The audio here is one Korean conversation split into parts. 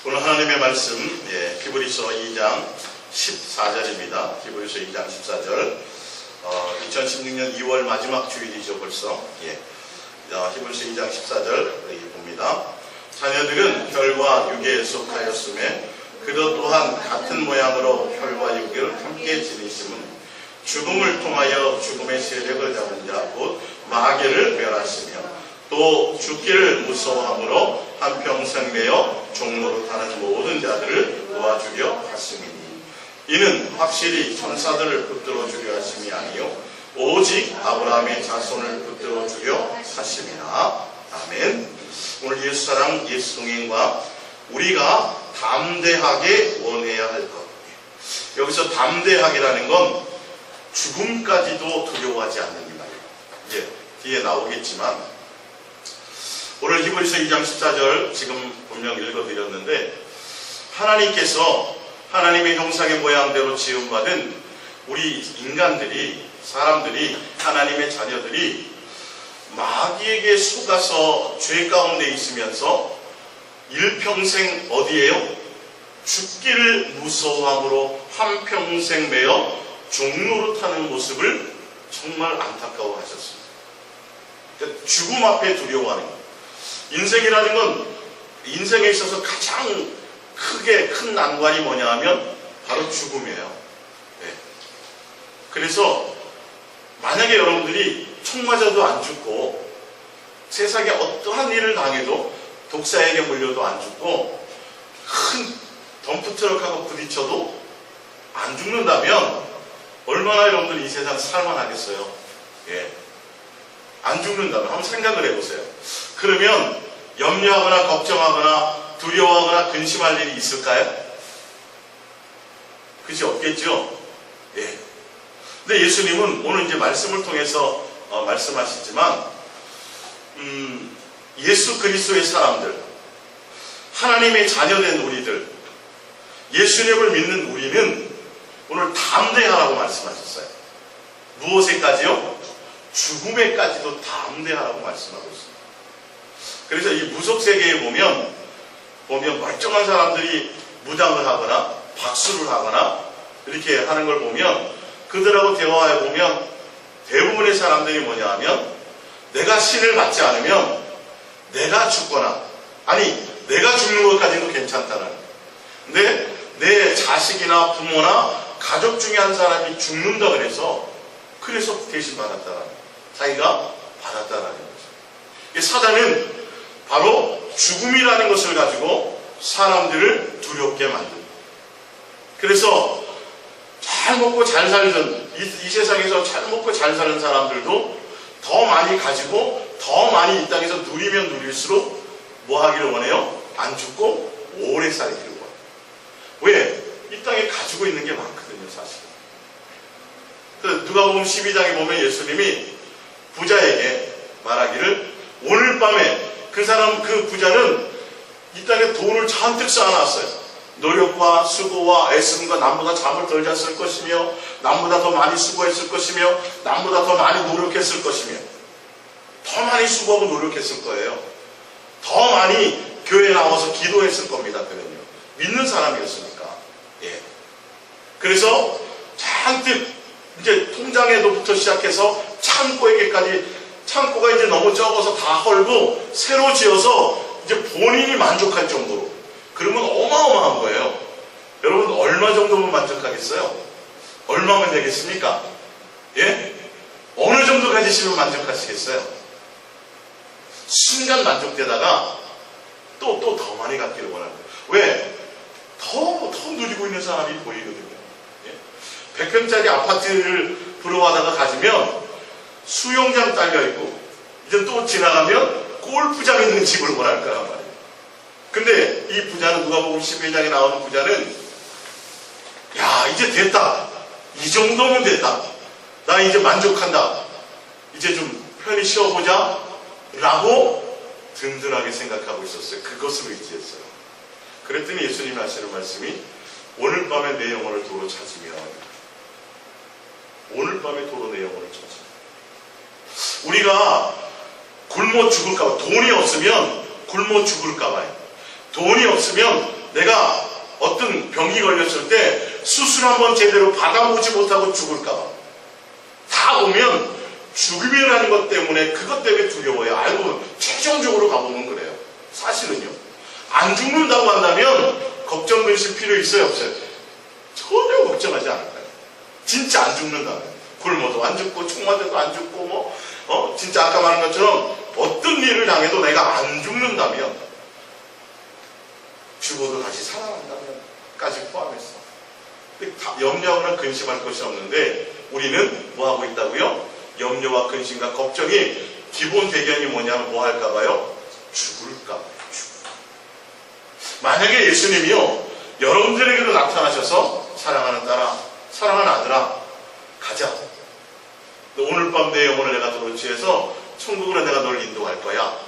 오늘 하나님의 말씀 히브리서 2장 14절입니다. 히브리서 2장 14절 2016년 2월 마지막 주일이죠 벌써. 히브리서 2장 14절 여기 봅니다. 자녀들은 혈과 육에 속하였음에 그도 또한 같은 모양으로 혈과 육을 함께 지니심은 죽음을 통하여 죽음의 세력을 잡은 자 곧 마귀를 멸하시며 또 죽기를 무서워함으로 한평생 매여 종로로 타는 모든 자들을 도와주려 하심이니 이는 확실히 천사들을 붙들어 주려 하심이 아니요 오직 아브라함의 자손을 붙들어 주려 하심이라. 아멘. 오늘 예수 사랑 예수 동행과 우리가 담대하게 원해야 할 것. 여기서 담대하게라는 건 죽음까지도 두려워하지 않는 이 말이에요. 뒤에 나오겠지만 오늘 히브리서 2장 14절 지금 분명 읽어드렸는데 하나님께서 하나님의 형상의 모양대로 지음받은 우리 인간들이 사람들이 하나님의 자녀들이 마귀에게 속아서 죄 가운데 있으면서 일평생 어디에요? 죽기를 무서워함으로 한평생 매여 종로로 타는 모습을 정말 안타까워하셨습니다. 그러니까 죽음 앞에 두려워하는 거예요. 인생이라는 건 인생에 있어서 가장 크게 큰 난관이 뭐냐 하면 바로 죽음이에요. 그래서 만약에 여러분들이 총 맞아도 안 죽고 세상에 어떠한 일을 당해도 독사에게 물려도 안 죽고 큰 덤프트럭하고 부딪혀도 안 죽는다면 얼마나 여러분들 이 세상 살만하겠어요. 안 죽는다면 한번 생각을 해보세요. 그러면 염려하거나 걱정하거나 두려워하거나 근심할 일이 있을까요? 그지 없겠죠? 근데 예수님은 오늘 이제 말씀을 통해서 말씀하시지만 예수 그리스도의 사람들, 하나님의 자녀된 우리들, 예수님을 믿는 우리는 오늘 담대하라고 말씀하셨어요. 무엇에까지요? 죽음에까지도 담대하라고 말씀하고 있습니다. 그래서 이 무속세계에 보면 멀쩡한 사람들이 무당을 하거나 박수를 하거나 이렇게 하는 걸 보면 그들하고 대화해 보면 대부분의 사람들이 뭐냐 하면 내가 신을 받지 않으면 내가 죽거나 아니 내가 죽는 것까지도 괜찮다는 거예요. 근데 내 자식이나 부모나 가족 중에 한 사람이 죽는다 그래서 대신 받았다는 거예요. 자기가 받았다는 거죠. 사단은 바로 죽음이라는 것을 가지고 사람들을 두렵게 만듭니다. 그래서 잘 먹고 잘 살던 이 세상에서 잘 먹고 잘 사는 사람들도 더 많이 가지고 더 많이 이 땅에서 누리면 누릴수록 뭐 하기를 원해요? 안 죽고 오래 살기를 원해요. 왜? 이 땅에 가지고 있는 게 많거든요, 사실. 누가복음 12장에 보면 예수님이 부자에게 말하기를 오늘 밤에 그 부자는 이 땅에 돈을 잔뜩 쌓아놨어요. 노력과 수고와 애씀과 남보다 잠을 덜 잤을 것이며 남보다 더 많이 수고했을 것이며 남보다 더 많이 노력했을 것이며 더 많이 수고하고 노력했을 거예요. 더 많이 교회에 나와서 기도했을 겁니다. 그는요. 믿는 사람이었으니까. 그래서 잔뜩 이제 통장에도부터 시작해서 창고가 이제 너무 적어서 다 헐고 새로 지어서 이제 본인이 만족할 정도로 그러면 어마어마한 거예요. 여러분 얼마 정도면 만족하겠어요? 얼마면 되겠습니까? 어느 정도 가지시면 만족하시겠어요? 순간 만족되다가 또 더 많이 갖기를 원합니다. 왜? 더 누리고 있는 사람이 보이거든요. 100평짜리 아파트를 부러워하다가 가지면 수영장 딸려있고 이제 또 지나가면 골프장 있는 집을 원할 거란 말이에요. 근데 이 부자는 누가복음 12장에 나오는 부자는 야 이제 됐다. 이 정도면 됐다. 나 이제 만족한다. 이제 좀 편히 쉬어보자 라고 든든하게 생각하고 있었어요. 그것으로 의지했어요. 그랬더니 예수님이 하시는 말씀이 오늘 밤에 내 영혼을 도로 찾으며 오늘 밤에 도로 내 영혼을 찾으며 우리가 굶어 죽을까봐 돈이 없으면 굶어 죽을까봐요. 돈이 없으면 내가 어떤 병이 걸렸을 때 수술 한번 제대로 받아보지 못하고 죽을까봐. 다 보면 죽음이라는 것 때문에 그것 때문에 두려워요. 알고 보면 최종적으로 가보면 그래요. 사실은요. 안 죽는다고 한다면 걱정 근심 필요 있어요 없어요? 전혀 걱정하지 않을까요? 진짜 안 죽는다면 굶어도 안 죽고 총 맞아도 안 죽고 진짜 아까 말한 것처럼 어떤 일을 당해도 내가 안 죽는다면 죽어도 다시 살아난다면 까지 포함했어. 염려하거나 근심할 것이 없는데 우리는 뭐 하고 있다고요? 염려와 근심과 걱정이 기본 배경이 뭐냐면 뭐 할까봐요? 죽을까봐요. 만약에 예수님이요 여러분들에게도 나타나셔서 사랑하는 딸아, 사랑하는 아들아, 가자. 오늘 밤 내 영혼을 내가 도로치해서 천국으로 내가 널 인도할 거야.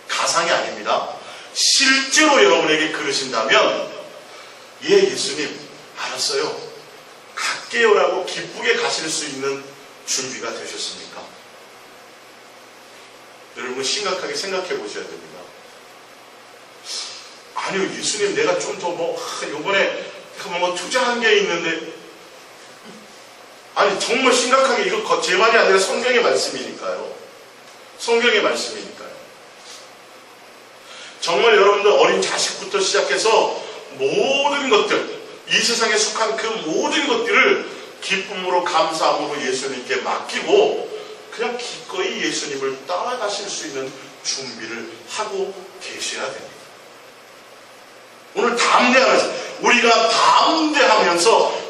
가상이 아닙니다. 실제로 여러분에게 그러신다면 예수님 알았어요. 갈게요라고 기쁘게 가실 수 있는 준비가 되셨습니까? 여러분 심각하게 생각해 보셔야 됩니다. 아니요 예수님 내가 좀 더 요번에 뭐 투자한 게 있는데 아니 정말 심각하게 이거 제 말이 아니라 성경의 말씀이니까요. 성경의 말씀이니까요. 정말 여러분들 어린 자식부터 시작해서 모든 것들 이 세상에 속한 그 모든 것들을 기쁨으로 감사함으로 예수님께 맡기고 그냥 기꺼이 예수님을 따라가실 수 있는 준비를 하고 계셔야 됩니다. 오늘 담대하면서 우리가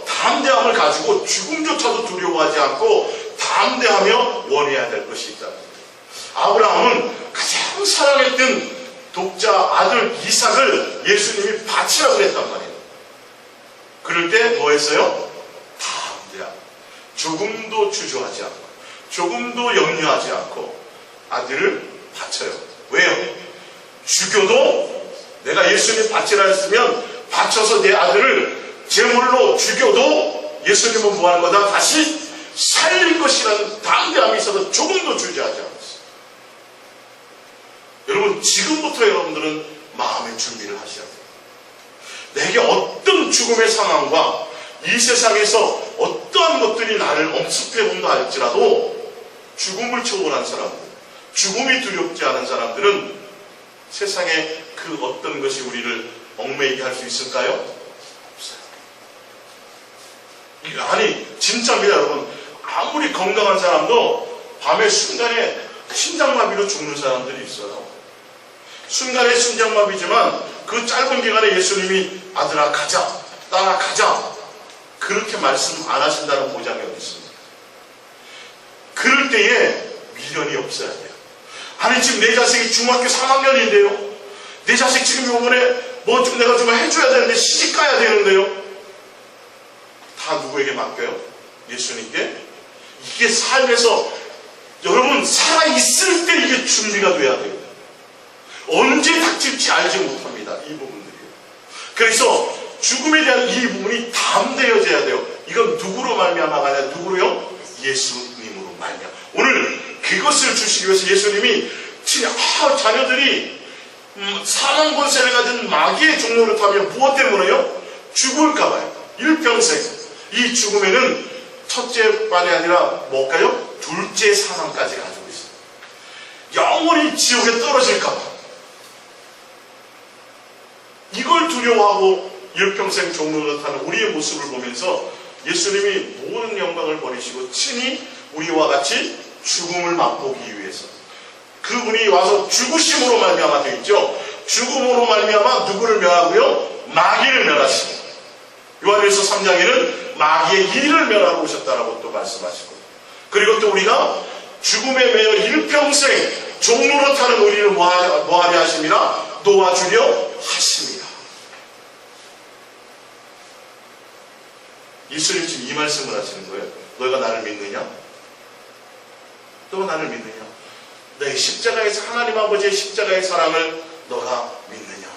담대함을 가지고 죽음조차도 두려워하지 않고 담대하며 원해야 될 것이 있다. 아브라함은 가장 사랑했던 독자 아들 이삭을 예수님이 바치라고 그랬단 말이에요. 그럴 때 뭐 했어요? 담대함. 조금도 주저하지 않고 조금도 염려하지 않고 아들을 바쳐요. 왜요? 죽여도 내가 예수님 바치라 했으면 바쳐서 내 아들을 제물로 죽여도 예수님은 뭐 할 거다? 다시 살릴 것이라는 담대함이 있어서 조금도 주저하지 않았어요. 여러분 지금부터 여러분들은 마음의 준비를 하셔야 돼요. 내게 어떤 죽음의 상황과 이 세상에서 어떠한 것들이 나를 엄습해 본다 할지라도 죽음을 초월한 사람들, 죽음이 두렵지 않은 사람들은 세상에 그 어떤 것이 우리를 얽매이게 할 수 있을까요? 없어요. 아니 진짜입니다 여러분. 아무리 건강한 사람도 밤에 순간에 심장마비로 죽는 사람들이 있어요. 순간에 심장마비지만 그 짧은 기간에 예수님이 아들아 가자, 딸아 가자 그렇게 말씀 안 하신다는 보장이 어디 있습니까? 그럴 때에 미련이 없어야 돼요. 아니 지금 내 자식이 중학교 3학년인데요. 내 자식 지금 요번에 뭐 좀 내가 좀 해줘야 되는데 시집 가야 되는데요. 다 누구에게 맡겨요? 예수님께. 이게 삶에서 여러분 살아있을 때 이게 준비가 돼야 돼요. 언제 닥칠지 알지 못합니다. 이 부분들이요. 그래서 죽음에 대한 이 부분이 담대어져야 돼요. 이건 누구로 말미암아 가냐? 누구로요? 예수님으로 말미암아. 오늘 그것을 주시기 위해서 예수님이 자녀들이 사망 권세를 가진 마귀의 종로를 타면 무엇 때문에요? 죽을까 봐요. 일평생. 이 죽음에는 첫째만이 아니라 뭘까요? 둘째 사망까지 가지고 있어요. 영원히 지옥에 떨어질까 봐. 이걸 두려워하고 일평생 종로를 타는 우리의 모습을 보면서 예수님이 모든 영광을 버리시고 친히 우리와 같이 죽음을 맛보기 위해서 그분이 와서 죽으심으로 말미암아 되어 있죠. 죽음으로 말미암아 누구를 멸하고요? 마귀를 멸하시고 요한일서 3장에는 마귀의 일을 멸하러 오셨다라고 또 말씀하시고 그리고 또 우리가 죽음에 매여 일평생 종로로 타는 우리를 뭐하려 하십니다? 놓아주려 하십니다. 예수님 지금 이 말씀을 하시는 거예요. 너희가 나를 믿느냐? 너가 나를 믿느냐? 내 십자가에서 하나님 아버지의 십자가의 사랑을 너가 믿느냐?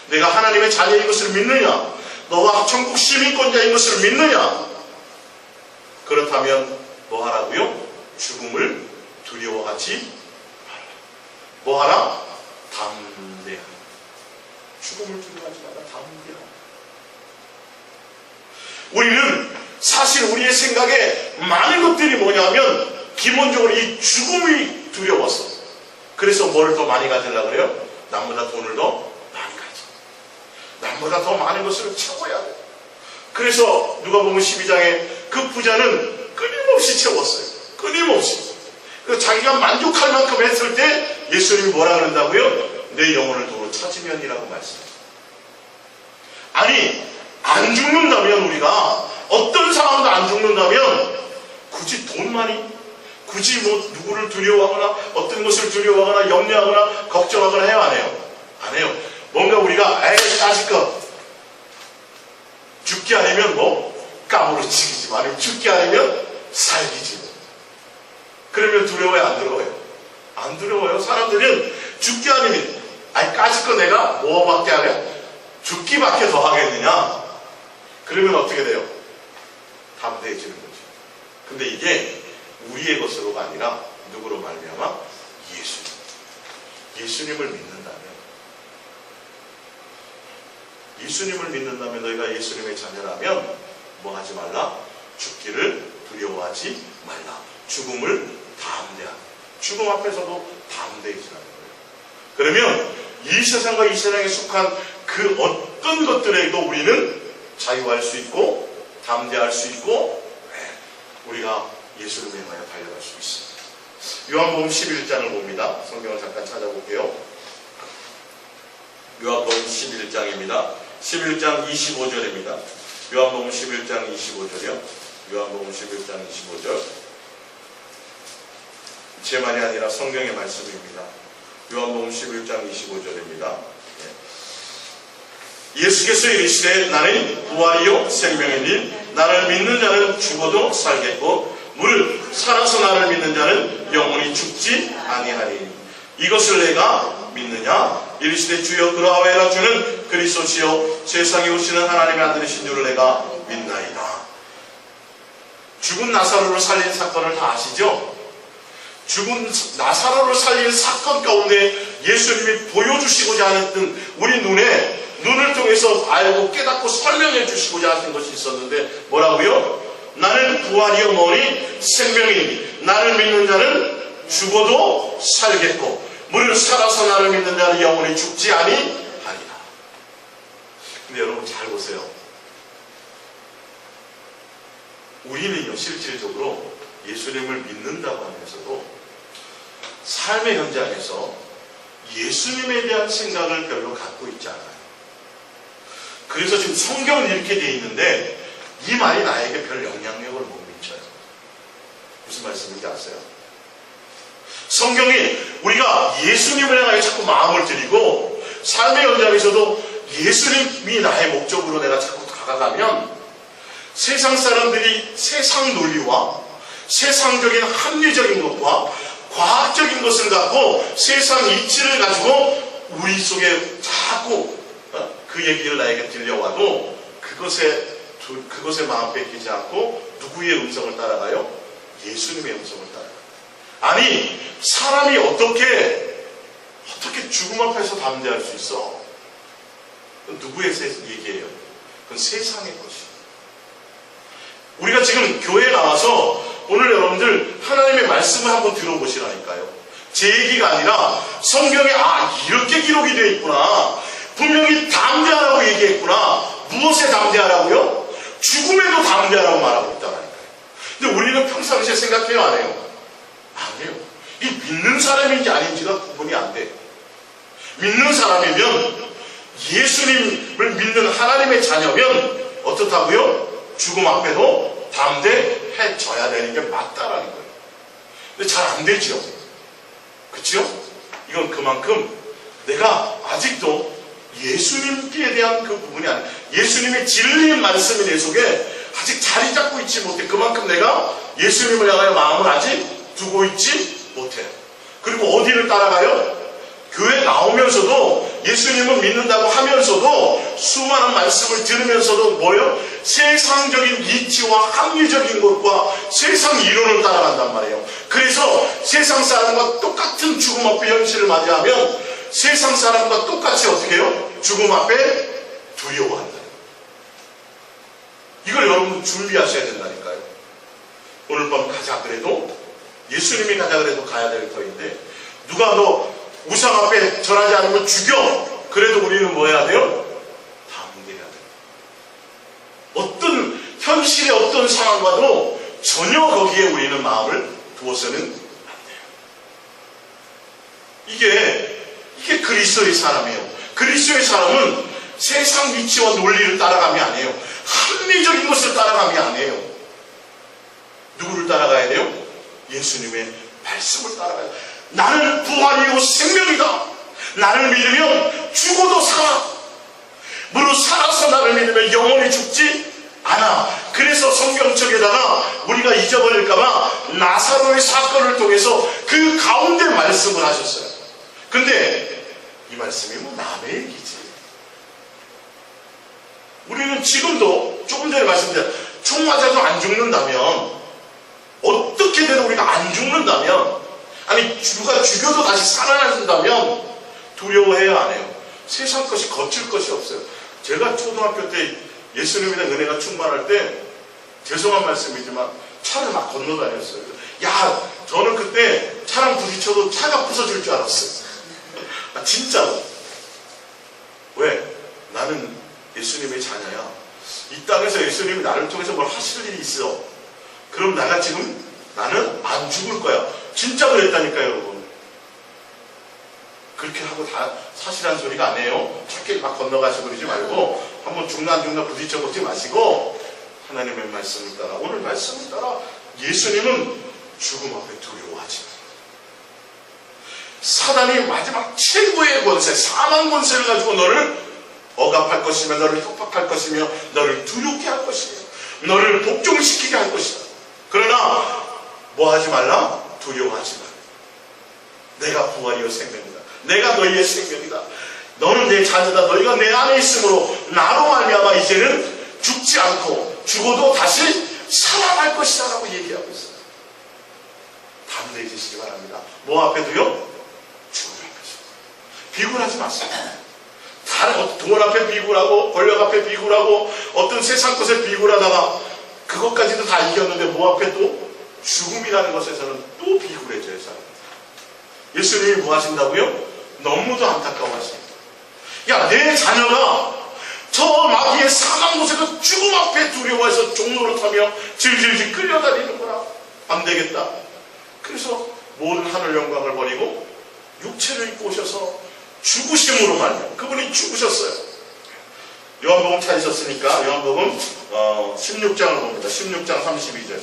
내가 하나님의 자녀인 것을 믿느냐? 너가 천국 시민권자인 것을 믿느냐? 그렇다면 뭐 하라고요? 죽음을 두려워하지 말라. 뭐 하라? 담대하라. 죽음을 두려워하지 마라. 담대하라. 우리는 사실 우리의 생각에 많은 것들이 뭐냐면 기본적으로 이 죽음이 두려워서, 그래서 뭘 더 많이 가지려고 그래요? 남보다 돈을 더 많이 가져. 남보다 더 많은 것을 채워야 돼. 그래서 누가 보면 12장에 그 부자는 끊임없이 채웠어요. 끊임없이. 그래서 자기가 만족할 만큼 했을 때 예수님이 뭐라 그런다고요? 내 영혼을 도로 찾으면이라고 말씀해요. 아니, 안 죽는다면, 우리가 어떤 상황도 안 죽는다면 굳이 돈 많이, 굳이 뭐 누구를 두려워하거나 어떤 것을 두려워하거나 염려하거나 걱정하거나 해요, 안 해요? 안 해요. 뭔가 우리가 아직 거 죽기 아니면 뭐 까무러치기지, 아니면 죽기 아니면 살기지. 그러면 두려워요, 안 두려워요? 안 두려워요. 사람들은 죽기 아니면 까짓 거 내가 뭐밖에 하냐? 죽기밖에 더 하겠느냐? 그러면 어떻게 돼요? 담대해지는 거죠. 근데 이게 우리의 것으로가 아니라 누구로 말미암아? 예수님을 믿는다면, 예수님을 믿는다면, 너희가 예수님의 자녀라면 뭐 하지 말라? 죽기를 두려워하지 말라. 죽음을 담대하라. 죽음 앞에서도 담대해지라는 거예요. 그러면 이 세상과 이 세상에 속한 그 어떤 것들에도 우리는 자유할 수 있고 담대할 수 있고 우리가 예수를 위하여 달려갈 수 있습니다. 요한복음 11장을 봅니다. 성경을 잠깐 찾아볼게요. 요한복음 11장입니다. 11장 25절입니다. 요한복음 11장 25절이요. 요한복음 11장 25절. 제 말이 아니라 성경의 말씀입니다. 요한복음 11장 25절입니다. 예수께서 이르시되 나는 부활이요 생명이니 나를 믿는 자는 죽어도 살겠고 무릇 살아서 나를 믿는 자는 영원히 죽지 아니하리니 이것을 내가 믿느냐? 이르시되 주여 그러하오라. 주는 그리스도시요 세상에 오시는 하나님의 아들이신 줄을 내가 믿나이다. 죽은 나사로를 살린 사건을 다 아시죠? 죽은 나사로를 살린 사건 가운데 예수님이 보여주시고자 하는 우리 눈을 통해서 알고 깨닫고 설명해 주시고자 하신 것이 있었는데 뭐라고요? 나는 부활이요 뭐니 생명이니 나를 믿는 자는 죽어도 살겠고 무릇 살아서 나를 믿는 자는 영원히 죽지 아니하리라. 근데 여러분 잘 보세요. 우리는요 실질적으로 예수님을 믿는다고 하면서도 삶의 현장에서 예수님에 대한 생각을 별로 갖고 있지 않아요. 그래서 지금 성경은 이렇게 되어 있는데 이 말이 나에게 별 영향력을 못 미쳐요. 무슨 말씀인지 아세요? 성경이 우리가 예수님을 향하여 자꾸 마음을 들이고 삶의 현장에서도 예수님이 나의 목적으로 내가 자꾸 다가가면 세상 사람들이 세상 논리와 세상적인 합리적인 것과 과학적인 것을 갖고 세상 이치를 가지고 우리 속에 자꾸 그 얘기를 나에게 들려와도 그것에 마음 뺏기지 않고 누구의 음성을 따라가요? 예수님의 음성을 따라가요. 아니 사람이 어떻게 죽음 앞에서 담대할 수 있어? 그건 누구의 얘기예요? 그건 세상의 것이에요. 우리가 지금 교회에 나와서 오늘 여러분들 하나님의 말씀을 한번 들어보시라니까요. 제 얘기가 아니라 성경에 이렇게 기록이 되어 있구나. 분명히 담대하라고 얘기했구나. 무엇에 담대하라고요? 죽음에도 담대하라고 말하고 있다니까요. 근데 우리는 평상시에 생각해요, 안 해요? 안 해요. 이 믿는 사람인지 아닌지가 구분이 안 돼. 믿는 사람이면 예수님을 믿는 하나님의 자녀면 어떻다고요? 죽음 앞에도 담대해져야 되는 게 맞다라는 거예요. 근데 잘 안 되죠. 그렇죠? 이건 그만큼 내가 아직도 예수님께 대한 그 부분이 아니에요. 예수님의 진리의 말씀이 내 속에 아직 자리 잡고 있지 못해. 그만큼 내가 예수님을 향하여 마음을 아직 두고 있지 못해요. 그리고 어디를 따라가요? 교회 나오면서도 예수님을 믿는다고 하면서도 수많은 말씀을 들으면서도 뭐예요? 세상적인 이치와 합리적인 것과 세상 이론을 따라간단 말이에요. 그래서 세상 사람과 똑같은 죽음 앞에 현실을 맞이하면 세상 사람과 똑같이 어떻게 해요? 죽음 앞에 두려워한다. 이걸 여러분 준비하셔야 된다니까요. 오늘 밤 가자 그래도, 예수님이 가자 그래도 가야 될 터인데, 누가 너 우상 앞에 절하지 않으면 죽여! 그래도 우리는 뭐 해야 돼요? 담대해야 돼요. 어떤 현실의 어떤 상황과도 전혀 거기에 우리는 마음을 두어서는 안 돼요. 이게 그리스도의 사람이에요. 그리스도의 사람은 세상 위치와 논리를 따라가면 안 해요. 합리적인 것을 따라가면 안 해요. 누구를 따라가야 돼요? 예수님의 말씀을 따라가야 돼요. 나는 부활이요 생명이다. 나를 믿으면 죽어도 살아. 무릇 살아서 나를 믿으면 영원히 죽지 않아. 그래서 성경책에다가 우리가 잊어버릴까봐 나사로의 사건을 통해서 그 가운데 말씀을 하셨어요. 근데 이 말씀이 뭐 남의 얘기지. 우리는 지금도 조금 전에 말씀드린 총 맞아도 안 죽는다면, 어떻게든 우리가 안 죽는다면, 아니 누가 죽여도 다시 살아난다면 두려워해야 안 해요. 세상 것이 거칠 것이 없어요. 제가 초등학교 때 예수님에 대한 은혜가 충만할 때, 죄송한 말씀이지만 차를 막 건너다녔어요. 야, 저는 그때 차랑 부딪혀도 차가 부서질 줄 알았어요. 진짜로. 왜? 나는 예수님의 자녀야. 이 땅에서 예수님이 나를 통해서 뭘 하실 일이 있어. 그럼 나는 안 죽을 거야. 진짜 그랬다니까요, 여러분. 그렇게 하고 다 사실한 소리가 아니에요. 차길 막 건너가시고 그러지 말고, 한번 중간중간 부딪혀보지 마시고, 하나님의 말씀을 따라, 오늘 말씀을 따라, 예수님은 죽음 앞에 두려워하지 마. 사단이 마지막 최고의 권세, 사망 권세를 가지고 너를 억압할 것이며, 너를 협박할 것이며, 너를 두렵게 할 것이며, 너를 복종시키게 할 것이다. 그러나 뭐 하지 말라? 두려워하지 마. 내가 부활이요 생명이다. 내가 너희의 생명이다. 너는 내 자녀다. 너희가 내 안에 있으므로 나로 말미암아 이제는 죽지 않고 죽어도 다시 살아날 것이다 라고 얘기하고 있어요. 담대해지시기 바랍니다. 뭐 앞에도요? 죽음 앞에서 비굴하지 마세요. 다른 돈 앞에 비굴하고 권력 앞에 비굴하고 어떤 세상 것에 비굴하다가 그것까지도 다 이겼는데 뭐 앞에 또 죽음이라는 것에서는 또 비굴해져요. 사람. 예수님이 뭐 하신다고요? 너무도 안타까워하십니다. 야, 내 자녀가 저 마귀의 사망 곳에서 죽음 앞에 두려워해서 종로를 타며 질질질 끌려다니는구나. 안 되겠다. 그래서 모든 하늘 영광을 버리고 육체를 입고 오셔서 죽으심으로 말이야. 그분이 죽으셨어요. 요한복음 찾으셨으니까 요한복음 16장을 봅니다. 16장 32절.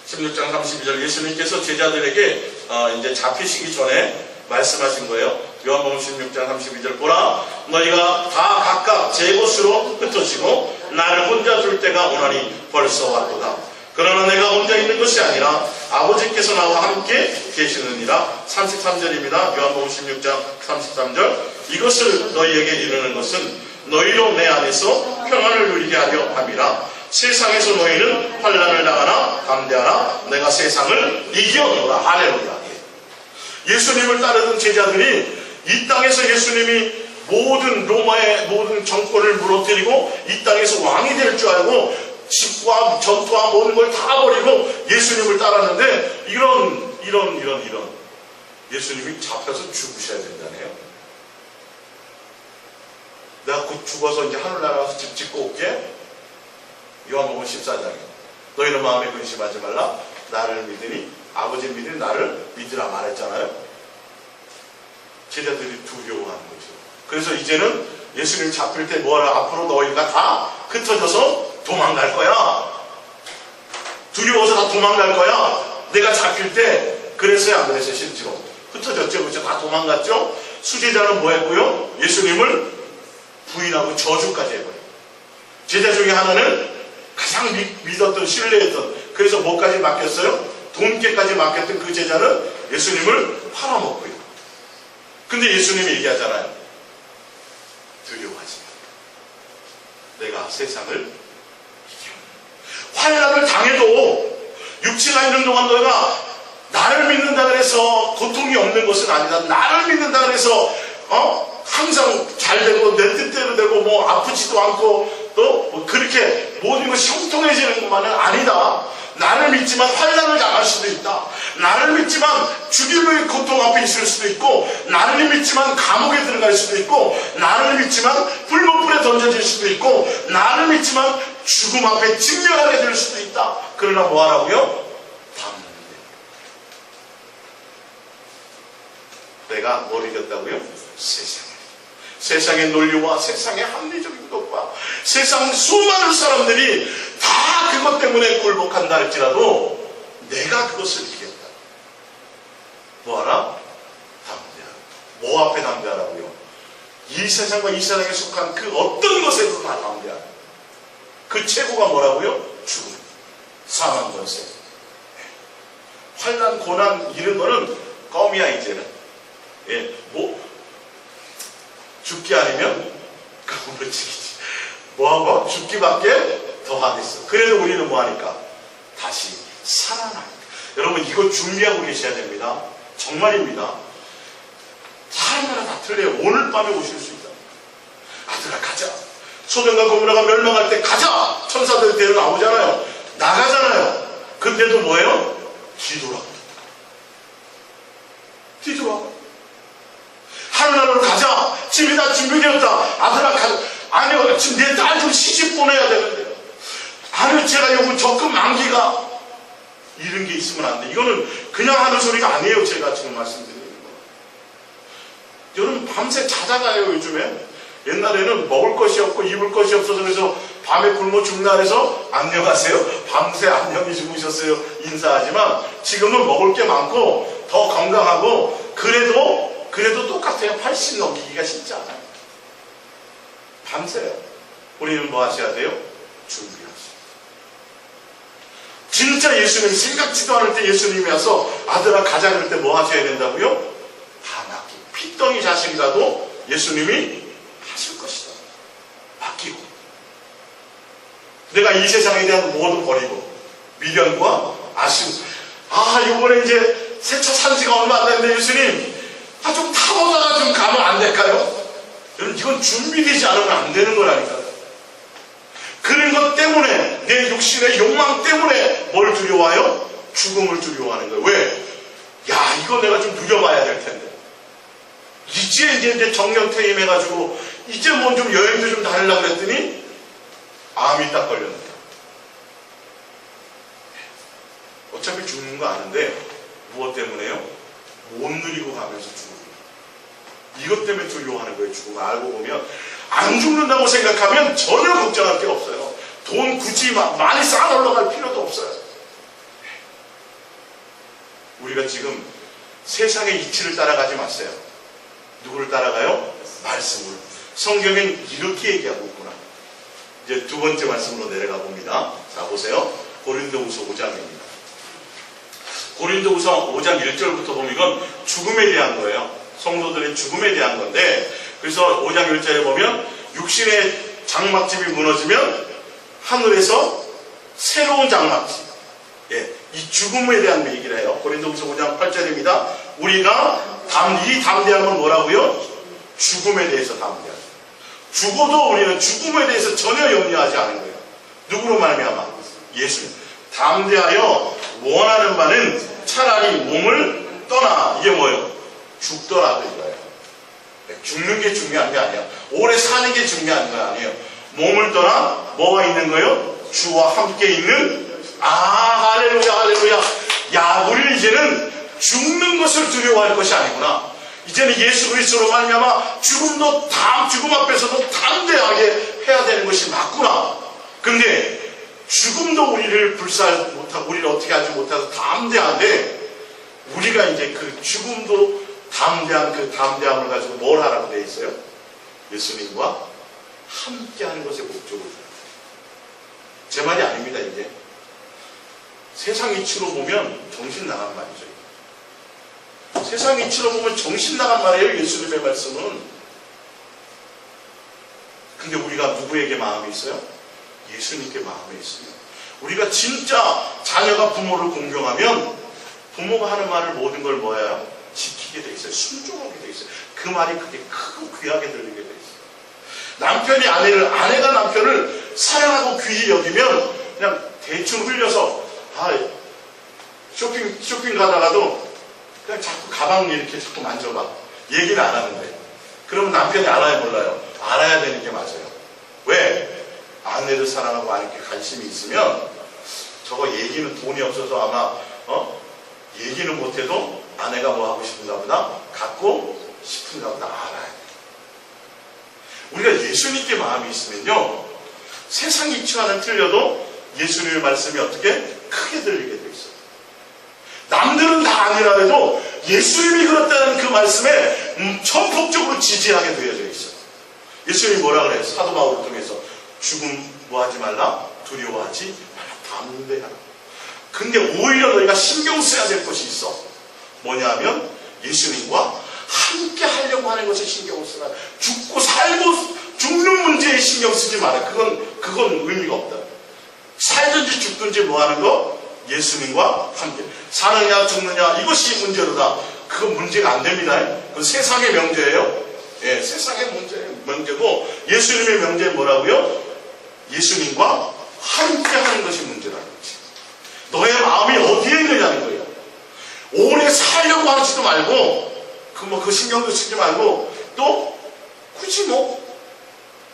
16장 32절 예수님께서 제자들에게 이제 잡히시기 전에 말씀하신 거예요. 요한복음 16장 32절 보라, 너희가 다 각각 제 곳으로 흩어지고 나를 혼자 둘 때가 오나니 벌써 왔도다. 그러나 내가 혼자 있는 것이 아니라 아버지께서 나와 함께 계시느니라. 33절입니다. 요한복음 16장 33절. 이것을 너희에게 이르는 것은 너희로 내 안에서 평안을 누리게 하려 함이라. 세상에서 너희는 환난을 당하나 담대하라. 내가 세상을 이겨노라. 할렐루야. 예수님을 따르던 제자들이 이 땅에서 예수님이 모든 로마의 모든 정권을 무너뜨리고 이 땅에서 왕이 될 줄 알고 집과 전투와 모든 걸 다 버리고 예수님을 따랐는데 이런 예수님이 잡혀서 죽으셔야 된다네요. 내가 곧 죽어서 이제 하늘나라 가서 집 짓고 올게. 요한복음 14장에 너희는 마음에 근심하지 말라. 나를 믿으니 아버지 믿으니 나를 믿으라 말했잖아요. 제자들이 두려워하는 거죠. 그래서 이제는 예수님 잡힐 때 뭐하라, 앞으로 너희가 다 흩어져서 도망갈 거야. 두려워서 다 도망갈 거야. 내가 잡힐 때. 그래서야 안 그랬어요. 실제로 흩어졌죠. 그렇죠? 다 도망갔죠. 수제자는 뭐 했고요? 예수님을 부인하고 저주까지 해버려요. 제자 중에 하나는 가장 믿었던, 신뢰했던, 그래서 뭐까지 맡겼어요? 돈깨까지 맡겼던 그 제자는 예수님을 팔아먹고요. 근데 예수님이 얘기하잖아요. 두려워하지 마. 내가 세상을 이겨. 환난을 당해도 육체가 있는 동안 너희가 나를 믿는다 그래서 고통이 없는 것은 아니다. 나를 믿는다 그래서 항상 잘 되고 내 뜻대로 되고 뭐 아프지도 않고 또뭐 그렇게 모든 것이 형통해지는 것만은 아니다. 나를 믿지만 환난을 당할 수도 있다. 나를 믿지만 죽임의 고통 앞에 있을 수도 있고, 나를 믿지만 감옥에 들어갈 수도 있고, 나를 믿지만 불못불에 던져질 수도 있고, 나를 믿지만 죽음 앞에 직면하게 될 수도 있다. 그러나 뭐 하라고요? 담는 데 내가 뭘 이겼다고요? 세상의 논리와 세상의 합리적인 것과 세상 수많은 사람들이 다 그것 때문에 굴복한다 할지라도 내가 그것을 이겼다. 뭐하라? 담대하라. 뭐 앞에 담대하라고요? 이 세상과 이 세상에 속한 그 어떤 것에도 다 담대하라. 그 최고가 뭐라고요? 죽음, 사망, 권세, 환난, 고난 이런 거는 껌이야 이제는. 뭐 죽기 아니면 그물치기지. 뭐하고? 죽기밖에 더 하겠어. 그래도 우리는 뭐하니까? 다시 살아나니까. 여러분 이거 준비하고 계셔야 됩니다. 정말입니다. 사람마다 다 틀려요. 오늘 밤에 오실 수 있다. 아들아 가자. 소돔과 고모라가 멸망할 때 가자. 천사들이 데려 나오잖아요. 나가잖아요. 근데도 뭐예요? 뒤돌아가. 하늘나라로 가자. 집이 다 준비되었다. 아들아 가자. 아니요, 지금 내 딸 좀 시집 보내야 되는데요. 아니요, 제가 요거 적금 만기가 이런 게 있으면 안 돼. 이거는 그냥 하는 소리가 아니에요. 제가 지금 말씀드리는 거. 여러분 밤새 찾아가요. 요즘에. 옛날에는 먹을 것이 없고 입을 것이 없어서 그래서 밤에 굶어 죽나 해서 안녕하세요. 밤새 안녕히 주무셨어요. 인사하지만 지금은 먹을 게 많고 더 건강하고 그래도 똑같아요. 80 넘기기가 쉽지 않아요. 밤새요. 우리는 뭐 하셔야 돼요? 준비하세요. 진짜 예수님 생각지도 않을 때 예수님이 와서 아들아 가자 그럴 때 뭐 하셔야 된다고요? 다 맡기고 핏덩이 자식이라도 예수님이 하실 것이다. 맡기고 내가 이 세상에 대한 모두 버리고 미련과 아쉬움. 이번에 이제 새 차 산 지가 얼마 안 됐는데 예수님 좀 타보다가 좀 가면 안 될까요? 여러분 이건 준비되지 않으면 안 되는 거라니까요. 그런 것 때문에 내 육신의 욕망 때문에 뭘 두려워해요? 죽음을 두려워하는 거예요. 왜? 이거 내가 좀 누려봐야 될 텐데. 이제 정년퇴임해가지고 이제 뭐 좀 여행도 좀 다니려고 그랬더니 암이 딱 걸렸네요. 어차피 죽는 거 아는데 무엇 때문에요? 못 누리고 가면서 죽는 거예요. 이것 때문에 두려워하는 거예요. 죽음을 알고 보면 안 죽는다고 생각하면 전혀 걱정할 게 없어요. 돈 굳이 많이 쌓아놓으러 갈 필요도 없어요. 우리가 지금 세상의 이치를 따라가지 마세요. 누구를 따라가요? 말씀을. 성경엔 이렇게 얘기하고 있구나. 이제 두 번째 말씀으로 내려가 봅니다. 자 보세요. 고린도후서 5장입니다. 고린도후서 5장 1절부터 보면 이건 죽음에 대한 거예요. 성도들의 죽음에 대한 건데, 그래서 5장 1절에 보면 육신의 장막집이 무너지면 하늘에서 새로운 장막집, 이 죽음에 대한 얘기를 해요. 고린도후서 5장 8절입니다. 우리가 이 담대함은 뭐라고요? 죽음에 대해서 담대하죠. 죽어도 우리는 죽음에 대해서 전혀 염려하지 않은 거예요. 누구로 말미암아? 예수님. 담대하여 원하는 바는 차라리 몸을 떠나. 이게 뭐예요? 죽더라도 이거예요. 죽는 게 중요한 게 아니야. 오래 사는 게 중요한 건 아니에요. 몸을 떠나 뭐가 있는 거예요? 주와 함께 있는. 할렐루야 할렐루야. 우리는 이제는 죽는 것을 두려워할 것이 아니구나. 이제는 예수 그리스도로 말미암아 죽음도 죽음 앞에서도 담대하게 해야 되는 것이 맞구나. 근데 죽음도 우리를 불사하지 못하고 우리를 어떻게 하지 못해서 담대한데, 우리가 이제 그 죽음도 담대한 그 담대함을 가지고 뭘 하라고 되어 있어요? 예수님과 함께하는 것에 목적을 줘요. 제 말이 아닙니다. 이게 세상 이치로 보면 정신 나간 말이죠. 세상 이치로 보면 정신 나간 말이에요. 예수님의 말씀은. 근데 우리가 누구에게 마음이 있어요? 예수님께 마음이 있어요. 우리가 진짜 자녀가 부모를 공경하면 부모가 하는 말을 모든 걸 뭐예요? 지키게 돼 있어요. 순종하게 돼 있어요. 그 말이 그렇게 크고 귀하게 들리게 돼 있어요. 남편이 아내를, 아내가 남편을 사랑하고 귀히 여기면 그냥 대충 흘려서 쇼핑 가다가도 그냥 자꾸 가방 이렇게 자꾸 만져봐. 얘기는 안 하는데. 그러면 남편이 알아요, 몰라요? 알아야 되는 게 맞아요. 왜? 아내를 사랑하고 아내께 관심이 있으면 저거 얘기는 돈이 없어서 아마 얘기는 못해도 아내가 뭐 하고 싶은가 보다, 갖고 싶은가 보다 알아야 돼. 우리가 예수님께 마음이 있으면요, 세상 이치와는 틀려도 예수님의 말씀이 어떻게 크게 들리게 돼 있어요. 남들은 다 아니라 해도 예수님이 그렇다는 그 말씀에 전폭적으로 지지하게 되어져 있어요. 예수님이 뭐라 그래요? 사도 바울을 통해서 죽음 뭐하지 말라? 두려워하지 말라. 담대하라. 근데 오히려 너희가 신경 써야 될 것이 있어. 뭐냐면 예수님과 함께 하려고 하는 것에 신경을 쓰라. 죽고 살고 죽는 문제에 신경 쓰지 마라. 그건 의미가 없다. 살든지 죽든지 뭐 하는 거? 예수님과 함께. 사느냐 죽느냐 이것이 문제로다. 그건 문제가 안 됩니다. 그건 세상의 명제예요. 예, 세상의 문제고 예수님의 명제는 뭐라고요? 예수님과 함께 하는 것이 문제라는 거지. 너의 마음이 어디에 있느냐는 거예요. 오래 살려고 하지도 말고 그 신경도 쓰지 말고 또 굳이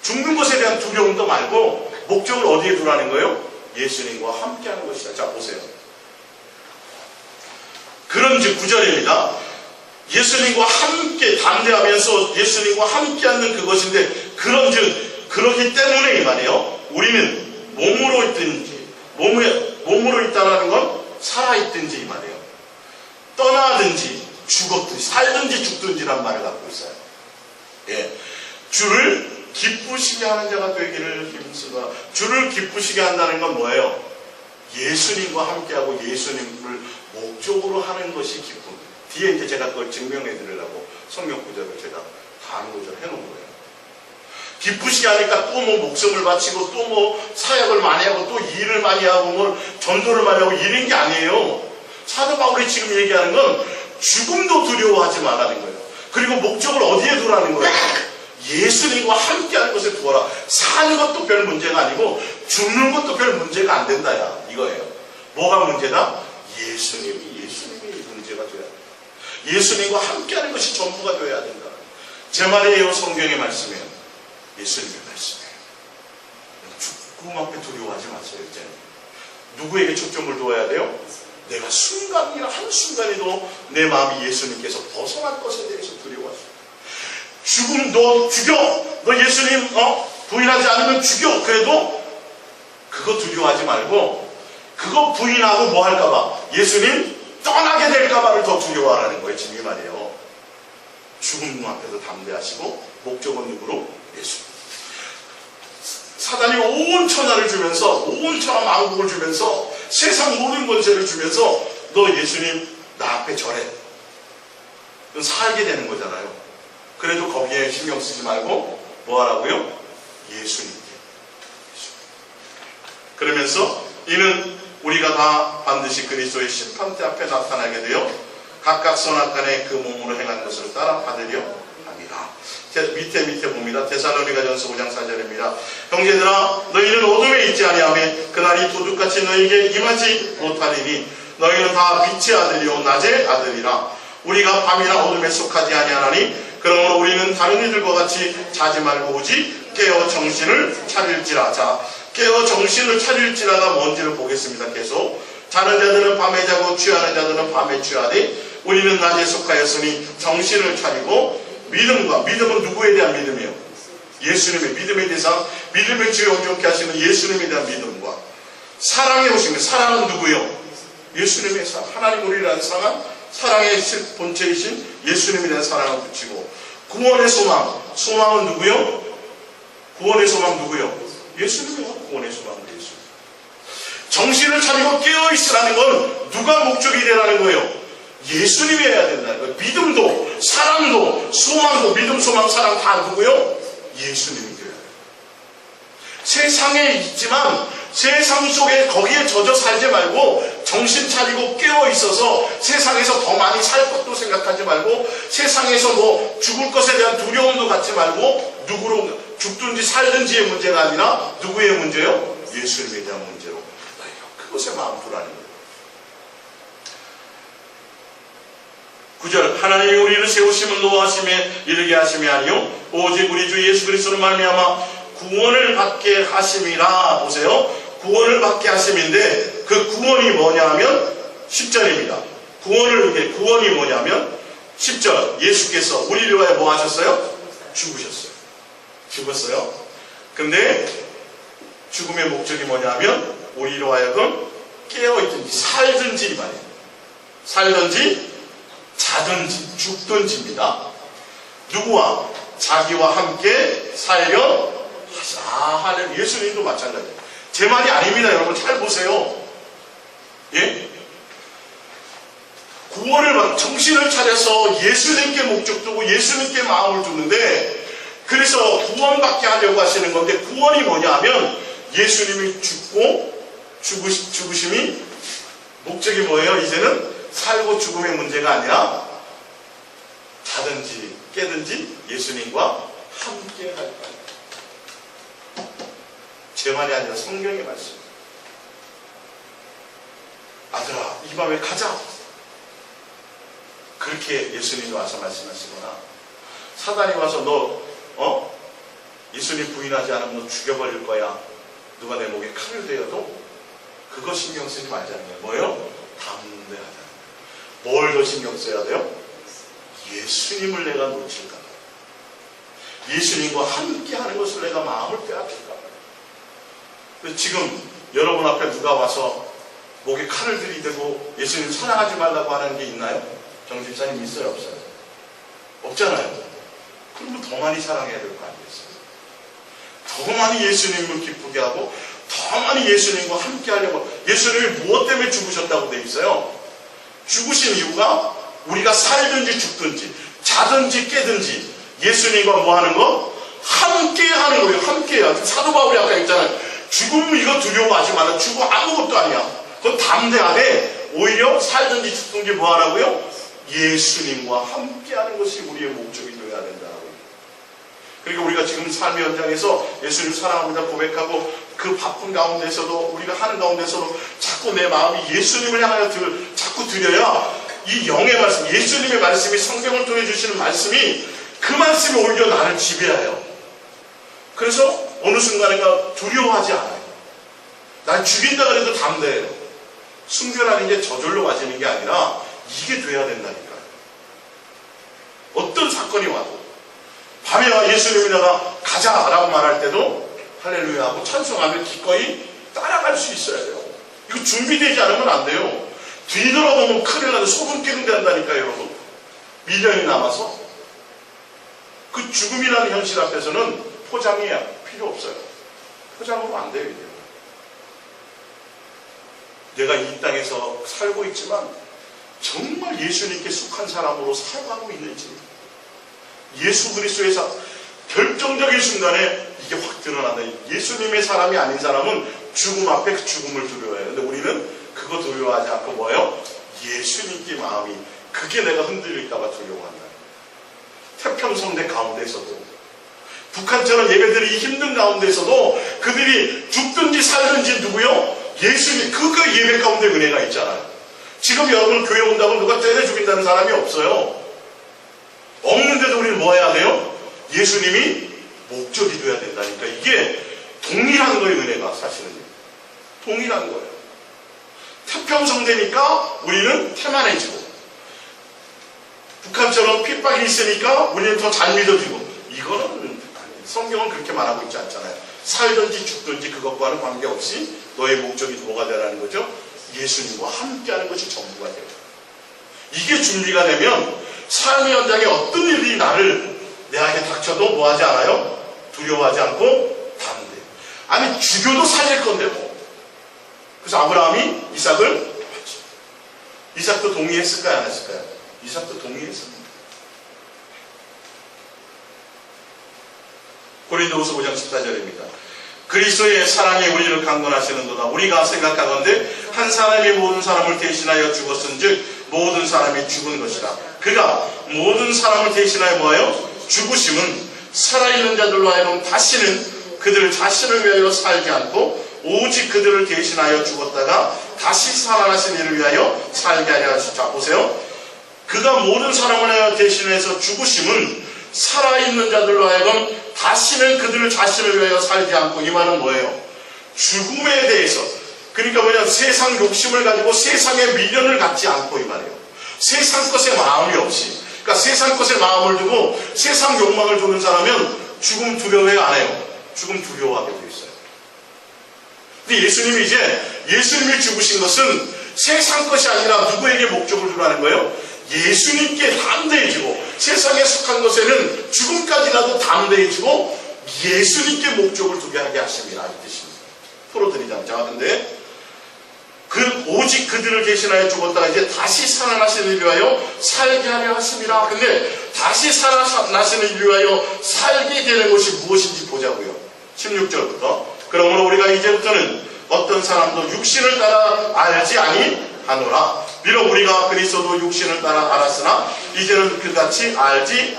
죽는 것에 대한 두려움도 말고 목적을 어디에 두라는 거예요? 예수님과 함께 하는 것이다. 자, 보세요. 그런즉 9절입니다. 예수님과 함께 담대하면서 예수님과 함께 하는 그것인데, 그런즉 그렇기 때문에 이 말이에요. 우리는 몸으로 있든지 몸으로 있다라는 건 살아있든지 이 말이에요. 떠나든지 죽었든지 살든지 죽든지란 말을 갖고 있어요. 예, 주를 기쁘시게 하는 자가 되기를 힘쓰다. 주를 기쁘시게 한다는 건 뭐예요? 예수님과 함께하고 예수님을 목적으로 하는 것이 기쁨. 뒤에 이제 제가 그걸 증명해 드리려고 성경 구절을 제가 다음 구절 해놓은 거예요. 기쁘시게 하니까 또 목숨을 바치고 또 사역을 많이 하고 또 일을 많이 하고 전도를 많이 하고 이런 게 아니에요. 사도 바울이 지금 얘기하는 건 죽음도 두려워하지 말라는 거예요. 그리고 목적을 어디에 두라는 거예요? 예수님과 함께하는 것에 두어라. 사는 것도 별 문제가 아니고 죽는 것도 별 문제가 안 된다야 이거예요. 뭐가 문제다? 예수님이 문제가 돼야 된다. 예수님과 함께하는 것이 전부가 되어야 된다. 제 말이에요. 성경의 말씀이에요. 예수님의 말씀이에요. 죽고밖에 두려워하지 마세요. 이제는 누구에게 초점을 두어야 돼요? 내가 한순간에도 내 마음이 예수님께서 벗어날 것에 대해서 두려워하세요. 죽음 너 죽여. 너 예수님 부인하지 않으면 죽여. 그래도 그거 두려워하지 말고 그거 부인하고 뭐 할까봐, 예수님 떠나게 될까봐를 더 두려워하라는 거예요. 지금 이 말이에요. 죽음 앞에서 담대하시고 목적은 누구로? 예수님. 사단이 온 천하를 주면서 온 천하 만국을 주면서 세상 모든 권세를 주면서 너 예수님 나 앞에 절해. 그건 살게 되는 거잖아요. 그래도 거기에 신경 쓰지 말고 뭐 하라고요? 예수님께. 그러면서 이는 우리가 다 반드시 그리스도의 심판대 앞에 나타나게 되어 각각 선악간에 그 몸으로 행한 것을 따라 받으려 합니다. 밑에 봅니다. 데살로니가전서 5장 4절입니다. 형제들아 너희는 어둠에 있지 아니하며 그날이 도둑같이 너희에게 임하지 못하리니 너희는 다 빛의 아들이요 낮의 아들이라. 우리가 밤이나 어둠에 속하지 아니하나니 그러므로 우리는 다른 이들과 같이 자지 말고 오직 깨어 정신을 차릴지라. 자, 깨어 정신을 차릴지라가 뭔지를 보겠습니다. 계속. 자는 자들은 밤에 자고 취하는 자들은 밤에 취하되 우리는 낮에 속하였으니 정신을 차리고 믿음은 누구에 대한 믿음이에요? 예수님의 믿음의 대상, 믿음의 주에 온전케 하시는 예수님에 대한 믿음과 사랑에 오신 것. 사랑은 누구예요? 예수님의 사랑. 하나님 우리라는 사랑의 본체이신 예수님에 대한 사랑을 붙이고, 구원의 소망은 누구요? 구원의 소망 누구요? 예수님이요. 구원의 소망은 예수님. 정신을 차리고 깨어있으라는 건 누가 목적이 되라는 거예요? 예수님이 해야 된다는 거예요. 믿음도 사랑도 소망도 믿음 소망 사랑 다 누구요? 예수님이 되어야 돼요. 세상에 있지만 세상 속에 거기에 젖어 살지 말고 정신 차리고 깨어 있어서 세상에서 더 많이 살 것도 생각하지 말고 세상에서 뭐 죽을 것에 대한 두려움도 갖지 말고 누구로 죽든지 살든지의 문제가 아니라 누구의 문제요? 예수님에 대한 문제로 그것에 마음 두라는 거예요. 9절 하나님이 우리를 세우심을 노하심에 이르게 하심이 아니요 오직 우리 주 예수 그리스도로 말미암아 구원을 받게 하심이라. 보세요. 구원을 받게 하심인데 그 구원이 뭐냐 하면 10절입니다. 구원이 뭐냐면 10절 예수께서 우리를 위하여 뭐 하셨어요? 죽었어요. 근데 죽음의 목적이 뭐냐 하면 우리로 하여금 깨어있든지 살든지 이 말이에요. 살든지 자든지 죽든지입니다. 누구와? 자기와 함께 살려 하시라. 예수님도 마찬가지예요. 제 말이 아닙니다. 여러분 잘 보세요. 예? 구원을 정신을 차려서 예수님께 목적 두고 예수님께 마음을 두는데 그래서 구원받게 하려고 하시는 건데 구원이 뭐냐 하면 예수님이 죽으심이 목적이 뭐예요? 이제는 살고 죽음의 문제가 아니라 자든지 깨든지 예수님과 함께 할 거예요. 제 말이 아니라 성경의 말씀. 아들아 이 밤에 가자. 그렇게 예수님이 와서 말씀하시거나 사단이 와서 너 예수님 부인하지 않으면 너 죽여버릴 거야. 누가 내 목에 칼을 대어도 그거 신경 쓰지 말자는 거예요. 뭐요? 담대하다. 뭘 더 신경 써야 돼요? 예수님을 내가 놓칠까 봐. 예수님과 함께 하는 것을 내가 마음을 빼앗길까 봐. 지금 여러분 앞에 누가 와서 목에 칼을 들이대고 예수님 사랑하지 말라고 하는 게 있나요? 정집사님 있어요? 없어요? 없잖아요. 그러면 더 많이 사랑해야 될 거 아니겠어요? 더 많이 예수님을 기쁘게 하고 더 많이 예수님과 함께 하려고. 예수님이 무엇 때문에 죽으셨다고 돼 있어요? 죽으신 이유가 우리가 살든지 죽든지 자든지 깨든지 예수님과 뭐 하는 거? 함께 하는 거예요. 함께 해야. 사도 바울이 아까 했잖아요. 죽음 이거 두려워하지 마라. 죽음 아무것도 아니야. 그건 담대하되 오히려 살든지 죽든지 뭐 하라고요? 예수님과 함께 하는 것이 우리의 목적이 되어야 된다고. 그러니까 우리가 지금 삶의 현장에서 예수님 사랑합니다 고백하고 그 바쁜 가운데서도 우리가 하는 가운데서도 자꾸 내 마음이 예수님을 향하여 자꾸 드려야 이 영의 말씀, 예수님의 말씀이 성경을 통해 주시는 말씀이 그 말씀이 오히려 나를 지배해요. 그래서 어느 순간에가 두려워하지 않아요. 날 죽인다 그래도 담대해요. 순교라는 게 저절로 가지는 게 아니라 이게 돼야 된다니까요. 어떤 사건이 와도 밤에 예수님이 내가 가자라고 말할 때도 할렐루야 하고 찬송하며 기꺼이 따라갈 수 있어야 돼요. 이거 준비되지 않으면 안 돼요. 뒤돌아보면 큰일 나서 소금 끼는데 한다니까요, 여러분. 미련이 남아서. 그 죽음이라는 현실 앞에서는 포장이 필요 없어요. 포장으로 안 돼요, 이게. 내가 이 땅에서 살고 있지만 정말 예수님께 속한 사람으로 살아가고 있는지 예수 그리스도에서 결정적인 순간에 이게 확 드러난다. 예수님의 사람이 아닌 사람은 죽음 앞에 그 죽음을 두려워해요. 근데 우리는 그거 두려워하지 않고 뭐예요? 예수님께 마음이 그게 내가 흔들릴까봐 두려워한다. 태평성대 가운데서도 북한처럼 예배드리기 힘든 가운데서도 그들이 죽든지 살든지 누구요? 예수님 그 예배 가운데 은혜가 있잖아요. 지금 여러분 교회 온다고 누가 때려 죽인다는 사람이 없어요. 없는데도 우리는 뭐 해야 돼요? 예수님이 목적이 돼야 된다니까. 이게 동일한 거예요. 은혜가 사실은 동일한 거예요. 태평성대니까 우리는 태만해지고 북한처럼 핍박이 있으니까 우리는 더 잘 믿어지고. 이거는 성경은 그렇게 말하고 있지 않잖아요. 살든지 죽든지 그것과는 관계없이 너의 목적이 뭐가 되라는 거죠? 예수님과 함께하는 것이 전부가 돼요. 이게 준비가 되면 삶의 현장에 어떤 일이 내한테 닥쳐도 뭐하지 않아요? 두려워하지 않고 담대. 아니 죽여도 살릴 건데 뭐. 그래서 아브라함이 이삭을 이삭도 동의했을까요? 안 했을까요? 이삭도 동의했습니다. 고린도후서 5장 14절입니다. 그리스도의 사랑이 우리를 강건하시는도다. 우리가 생각하건대 한 사람이 모든 사람을 대신하여 죽었은즉 모든 사람이 죽은 것이다. 그가 모든 사람을 대신하여 뭐하여? 죽으심은 살아있는 자들로 하여금 다시는 그들 자신을 위하여 살지 않고 오직 그들을 대신하여 죽었다가 다시 살아나신 이를 위하여 살게 하려 하시죠. 자, 보세요. 그가 모든 사람을 대신해서 죽으심은 살아있는 자들로 하여금 다시는 그들 자신을 위하여 살지 않고, 이 말은 뭐예요? 죽음에 대해서, 그러니까 뭐냐, 세상 욕심을 가지고 세상의 미련을 갖지 않고, 이 말이에요. 세상 것에 마음이 없이, 그러니까 세상 것에 마음을 두고 세상 욕망을 두는 사람은 죽음 두려워해 안 해요? 죽음 두려워하게 되어 있어요. 근데 예수님이 예수님이 죽으신 것은 세상 것이 아니라 누구에게 목적을 두라는 거예요? 예수님께 담대해지고, 세상에 속한 것에는 죽음까지라도 담대해지고 예수님께 목적을 두게 하게 하십니다. 이 뜻입니다. 풀어드리자면, 자, 근데 오직 그들을 대신하여 죽었다가 이제 다시 살아나시는 이를 위하여 살게 하려 하십니다. 근데 다시 살아나시는 이를 위하여 살게 되는 것이 무엇인지 보자고요. 16절부터. 그러므로 우리가 이제부터는 어떤 사람도 육신을 따라 알지 아니하노라. 비록 우리가 그리스도도 육신을 따라 알았으나 이제는 그같이 알지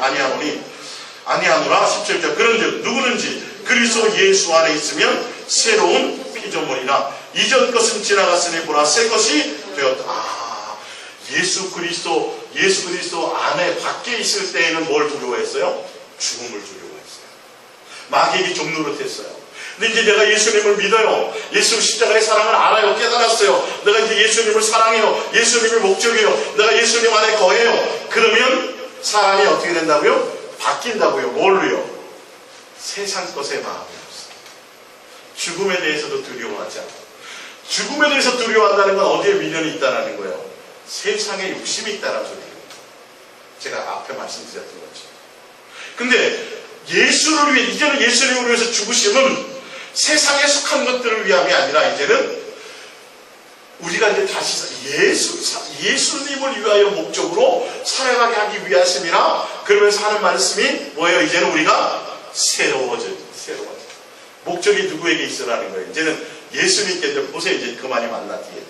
아니하노라. 17절. 그런즉 누구든지 그리스도 예수 안에 있으면 새로운 피조물이라. 이전 것은 지나갔으니 보라 새 것이 되었다. 예수 그리스도 안에 밖에 있을 때에는 뭘 두려워했어요? 죽음을 두려워했어요. 마귀에게 좀 노릇했어요. 근데 이제 내가 예수님을 믿어요. 예수 십자가의 사랑을 알아요. 깨달았어요. 내가 이제 예수님을 사랑해요. 예수님이 목적이에요. 내가 예수님 안에 거해요. 그러면 사람이 어떻게 된다고요? 바뀐다고요. 뭘로요? 세상 것에 마음이 없어요. 죽음에 대해서도 두려워하지 않아요. 죽음에 대해서 두려워한다는 건 어디에 미련이 있다는 거예요? 세상에 욕심이 있다는 소리예요. 제가 앞에 말씀드렸던 거죠. 근데 예수를 위해, 이제는 예수님을 위해서 죽으심은 세상에 속한 것들을 위함이 아니라 이제는 우리가 이제 다시 예수님을 위하여 목적으로 살아가게 하기 위하심이라. 그러면서 하는 말씀이 뭐예요? 이제는 우리가 새로워져. 목적이 누구에게 있으라는 거예요? 이제는 예수님께, 이제 보세요. 이제 그만이 만나 뒤에.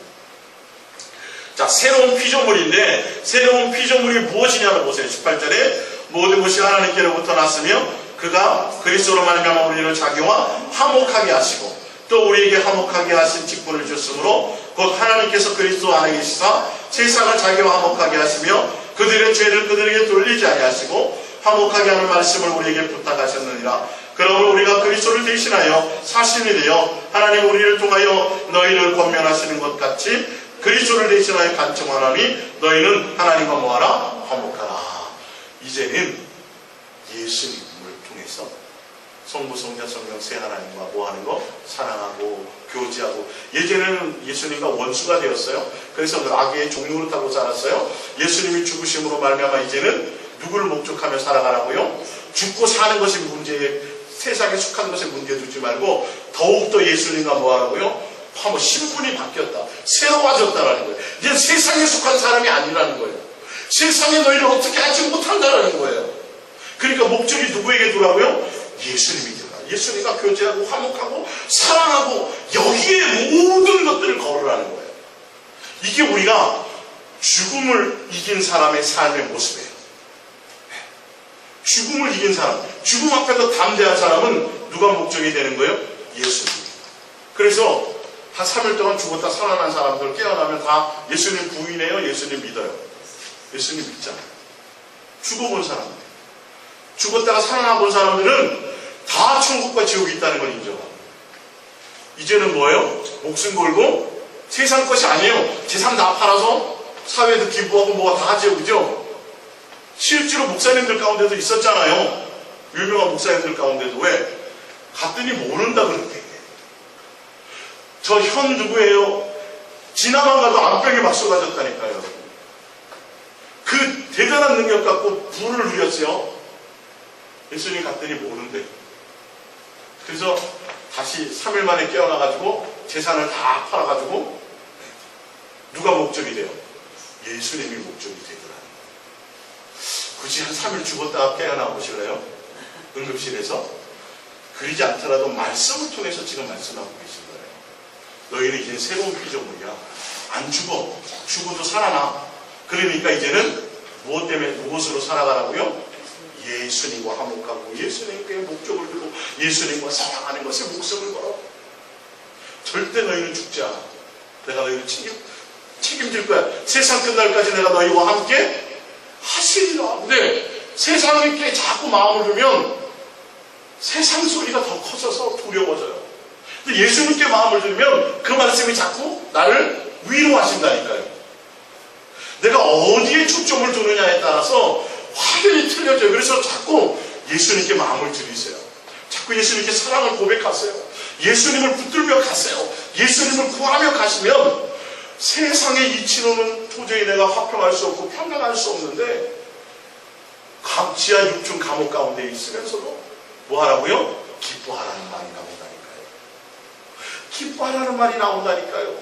자, 새로운 피조물인데, 새로운 피조물이 무엇이냐를 보세요. 18절에 모든 것이 하나님께로부터 났으며 그가 그리스도로 말미암아 우리를 자기와 화목하게 하시고 또 우리에게 화목하게 하신 직분을 주셨으므로 곧 하나님께서 그리스도 안에 계시사 세상을 자기와 화목하게 하시며 그들의 죄를 그들에게 돌리지 아니하시고 화목하게 하는 말씀을 우리에게 부탁하셨느니라. 그러므로 우리가 그리스도를 대신하여 사신이 되어 하나님 우리를 통하여 너희를 권면하시는 것 같이 그리스도를 대신하여 간청하나니 너희는 하나님과 뭐하라? 화목하라. 이제는 예수님을 통해서 성부, 성자, 성령 세 하나님과 뭐하는 거? 사랑하고 교제하고. 예전에는 예수님과 원수가 되었어요. 그래서 악의 종류로 타고 살았어요. 예수님이 죽으심으로 말미암아 이제는 누구를 목적하며 살아가라고요? 죽고 사는 것이 문제에, 세상에 속한 것에 문제 두지 말고 더욱더 예수님과 뭐하라고요? 신분이 바뀌었다. 새로워졌다라는 거예요. 이제 세상에 속한 사람이 아니라는 거예요. 세상에 너희를 어떻게 하지 못한다라는 거예요. 그러니까 목적이 누구에게 두라고요? 예수님이 두라. 예수님과 교제하고 화목하고 사랑하고 여기에 모든 것들을 걸으라는 거예요. 이게 우리가 죽음을 이긴 사람의 삶의 모습이에요. 죽음을 이긴 사람, 죽음 앞에서 담대한 사람은 누가 목적이 되는 거예요? 예수님. 그래서 한 3일 동안 죽었다 살아난 사람들 깨어나면 다 예수님 부인해요? 예수님 믿어요? 예수님 믿잖아요. 죽어본 사람들, 죽었다가 살아나 본 사람들은 다 천국과 지옥이 있다는 걸 인정합니다. 이제는 뭐예요? 목숨 걸고 세상 것이 아니에요. 재산 다 팔아서 사회에도 기부하고 뭐가 다 하죠. 그죠? 실제로 목사님들 가운데도 있었잖아요. 유명한 목사님들 가운데도. 왜? 갔더니 모른다 그러는데. 저 현 누구예요? 지나만 가도 암병에 막 쏟아졌다니까요. 그 대단한 능력 갖고 부를 누렸어요. 예수님 갔더니 모른대. 그래서 다시 3일 만에 깨어나가지고 재산을 다 팔아가지고 누가 목적이 돼요? 예수님이 목적이 되더라는 거예요. 굳이 한 3일 죽었다가 깨어나 보실래요? 응급실에서? 그러지 않더라도 말씀을 통해서 지금 말씀하고 계신 거예요. 너희는 이제 새로운 피조물이야. 안 죽어. 죽어도 살아나. 그러니까 이제는 무엇 때문에, 무엇으로 살아가라고요? 예수님과 화목하고 예수님께 목적을 두고 예수님과 사랑하는 것에 목숨을 걸어. 절대 너희는 죽지 않아. 내가 너희를 책임질 거야. 세상 끝날까지 내가 너희와 함께 하시리라. 근데 세상에 자꾸 마음을 두면 세상 소리가 더 커져서 두려워져요. 근데 예수님께 마음을 두면 그 말씀이 자꾸 나를 위로하신다니까요. 내가 어디에 초점을 두느냐에 따라서 확연히 틀려져요. 그래서 자꾸 예수님께 마음을 들이세요. 자꾸 예수님께 사랑을 고백하세요. 예수님을 붙들며 가세요. 예수님을 구하며 가시면 세상의 이치로는 도저히 내가 화평할 수 없고 평안할 수 없는데 지하 6층 감옥 가운데 있으면서도 뭐 하라고요? 기뻐하라는 말이 나온다니까요. 기뻐하라는 말이 나온다니까요.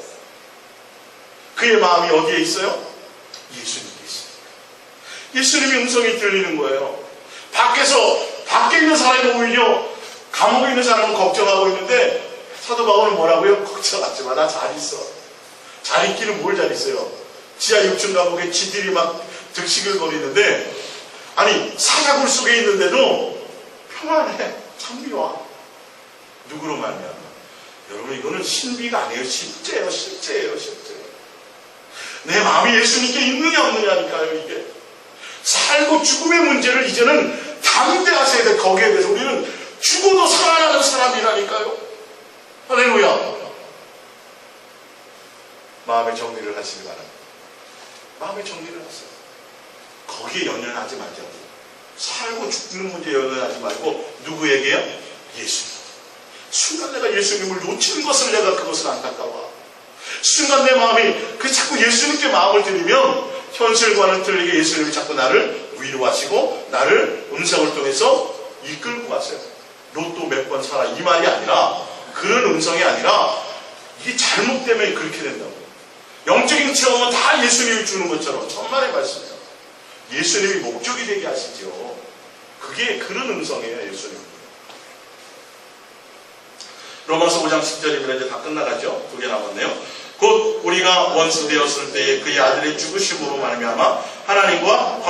그의 마음이 어디에 있어요? 예수님께 있습니다. 예수님의 음성이 들리는 거예요. 밖에 있는 사람이 오히려 감옥에 있는 사람은 걱정하고 있는데 사도 바울은 뭐라고요? 걱정하지 마. 나 잘 있어. 잘 있기는 뭘 잘 있어요. 지하 6층 감옥에 지들이 막 득식을 거리는데 아니 사자굴 속에 있는데도 평안해. 장미와 누구로 말미암아? 여러분 이거는 신비가 아니에요. 실제예요. 실제. 내 마음이 예수님께 있느냐 없느냐니까요. 이게 살고 죽음의 문제를 이제는 담대하셔야 돼. 거기에 대해서 우리는 죽어도 살아나는 사람이라니까요. 할렐루야. 마음의 정리를 하시기 바랍니다. 마음의 정리를 하세요. 거기에 연연하지 말자고. 살고 죽는 문제에 연연하지 말고 누구에게요? 예수님. 순간 내가 예수님을 놓치는 것을 내가 그것을 안타까워. 순간 내 마음이 자꾸 예수님께 마음을 드리면 현실과는 틀리게 예수님이 자꾸 나를 위로하시고 나를 음성을 통해서 이끌고 가세요. 로또 몇 번 사라 이 말이 아니라 그런 음성이 아니라 이게 잘못 때문에 그렇게 된다고. 영적인 체험은 다 예수님이 주는 것처럼 천만의 말씀이에요. 예수님이 목적이 되게 하시죠. 그게 그런 음성이에요. 예수님. 로마서 5장 10절이면 이제 다 끝나가죠. 2개 남았네요. 곧 우리가 원수 되었을 때에 그의 아들의 죽으심으로 말미암아 하나님과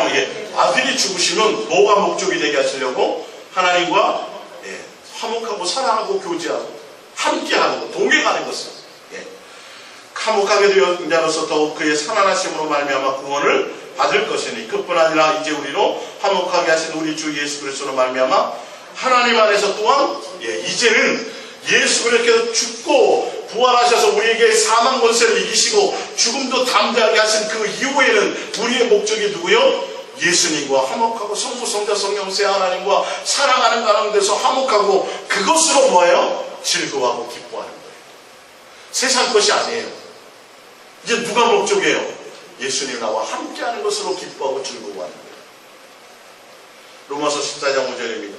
아들이 죽으시면 뭐가 목적이 되게 하시려고? 하나님과 화목하고 사랑하고 교제하고 함께하고 동행하는 것을 화목하게 되었는 자로서 더욱 그의 살아나심으로 말미암아 구원을 받을 것이니 그뿐 아니라 이제 우리로 화목하게 하신 우리 주 예수 그리스도로 말미암아 하나님 안에서 또한 이제는 예수 그리스도께서 죽고 부활하셔서 우리에게 사망 권세를 이기시고 죽음도 담대하게 하신 그 이후에는 우리의 목적이 누구요? 예수님과 화목하고 성부 성자 성령세 하나님과 사랑하는 가운데서 화목하고 그것으로 뭐예요? 즐거워하고 기뻐하는 거예요. 세상 것이 아니에요. 이제 누가 목적이에요? 예수님 나와 함께하는 것으로 기뻐하고 즐거워하는 거예요. 로마서 14장 5절입니다.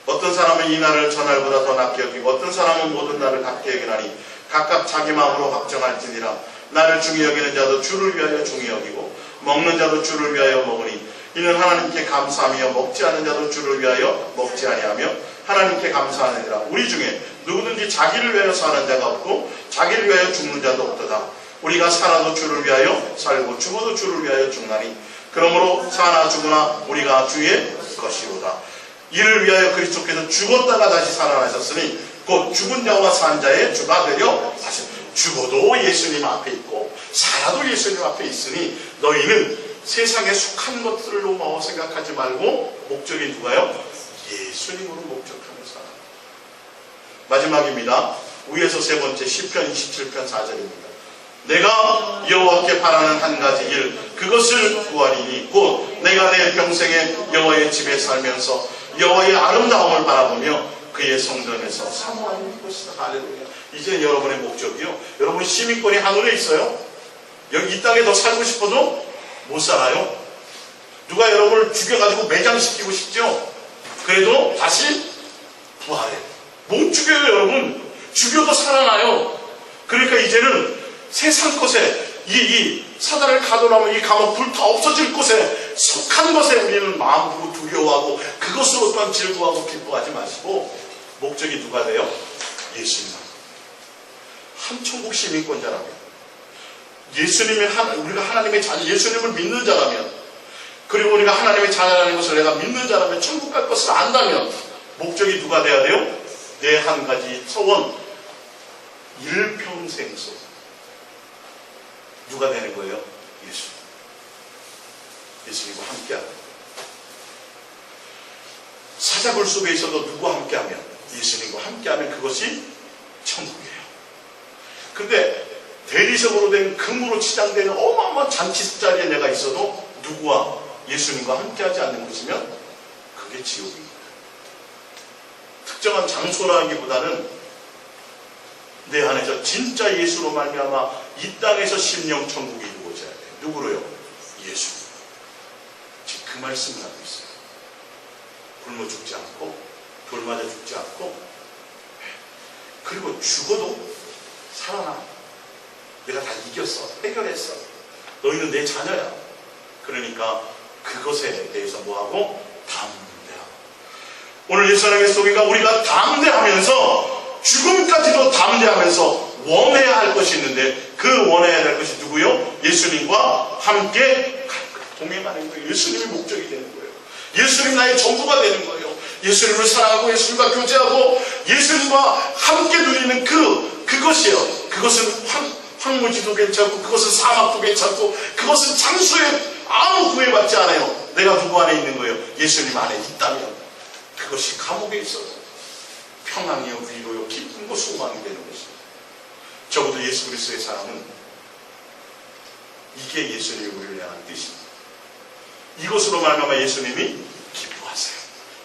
어떤 사람은 이 날을 전날보다 더 낮게 여기고 어떤 사람은 모든 날을 같게 여기나니 각각 자기 마음으로 확정할지니라. 나를 중히 여기는 자도 주를 위하여 중히 여기고 먹는 자도 주를 위하여 먹으니 이는 하나님께 감사하며 먹지 않는 자도 주를 위하여 먹지 아니하며 하나님께 감사하느니라. 우리 중에 누구든지 자기를 위하여 사는 자가 없고 자기를 위하여 죽는 자도 없도다. 우리가 살아도 주를 위하여 살고 죽어도 주를 위하여 죽나니 그러므로 사나 죽으나 우리가 주의 것이로다. 이를 위하여 그리스도께서 죽었다가 다시 살아나셨으니 곧 죽은 자와 산 자의 주가 되려 다시 죽어도 예수님 앞에 있고 살아도 예수님 앞에 있으니 너희는 세상에 속한 것들로 생각하지 말고 목적이 누가요? 예수님으로 목적하며 살아. 마지막입니다. 위에서 세 번째 시편 27편 4절입니다. 내가 여호와께 바라는 한 가지 일 그것을 구하리니 곧 내가 내 평생에 여호와의 집에 살면서 여호와의 아름다움을 바라보며 그의 성전에서 사모하는 것이다. 할렐루야. 이제 여러분의 목적이요. 여러분 시민권이 하늘에 있어요. 여기 이 땅에 더 살고 싶어도 못 살아요. 누가 여러분을 죽여가지고 매장시키고 싶죠? 그래도 다시 부활해. 못 죽여요 여러분. 죽여도 살아나요. 그러니까 이제는 세상 것에 이 사단을 가둬놓으면 이 감옥 불타 없어질 곳에 속한 것에 우리는 마음 두고 두려워하고 그것으로 또한 즐거워하고 기뻐하지 마시고 목적이 누가 돼요? 예수님. 한 천국 시민권자라면 예수님의 우리가 하나님의 자녀 예수님을 믿는 자라면 그리고 우리가 하나님의 자녀라는 것을 내가 믿는 자라면 천국 갈 것을 안다면 목적이 누가 돼야 돼요? 내 한 가지 소원 일평생소 누가 되는 거예요? 예수. 예수님과 함께하는 사자굴 속에 있어도 누구와 함께하면 예수님과 함께하면 그것이 천국이에요. 그런데 대리석으로 된 금으로 치장되는 어마어마한 잔치 자리에 내가 있어도 누구와 예수님과 함께하지 않는 것이면 그게 지옥입니다. 특정한 장소라기보다는 내 안에서 진짜 예수로 말미암아 이 땅에서 심령 천국이 이루어져야 돼요. 누구로요? 예수. 지금 그 말씀을 하고 있어요. 굶어 죽지 않고 돌 맞아 죽지 않고 그리고 죽어도 살아나. 내가 다 이겼어. 해결했어. 너희는 내 자녀야. 그러니까 그것에 대해서 뭐하고? 담대하고. 오늘 예수님의 소개가 우리가 담대하면서 죽음까지도 담대하면서 원해야 할 것이 있는데 그 원해야 할 것이 누구요? 예수님과 함께 동행하는 거예요. 예수님이 목적이 되는 거예요. 예수님 나의 전부가 되는 거예요. 예수님을 사랑하고 예수님과 교제하고 예수님과 함께 누리는 그것이요. 그것은 황무지도 괜찮고 그것은 사막도 괜찮고 그것은 장소에 아무 구애받지 않아요. 내가 누구 안에 있는 거예요? 예수님 안에 있다면 그것이 감옥에 있어서 평안이요 위로요 기쁨과 소망이 되는 것입니다. 적어도 예수 그리스도의 사랑은 이게 예수님이 우리를 향한 뜻입니다. 이것으로 말미암아 예수님이 기뻐하세요.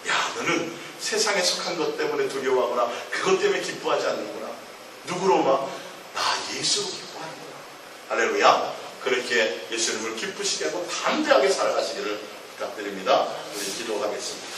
야 너는 세상에 속한 것 때문에 두려워하거나 그것 때문에 기뻐하지 않는구나. 누구로만? 나 예수로 기뻐하는구나. 할렐루야. 그렇게 예수님을 기쁘시게 하고 담대하게 살아가시기를 부탁드립니다. 우리 기도하겠습니다.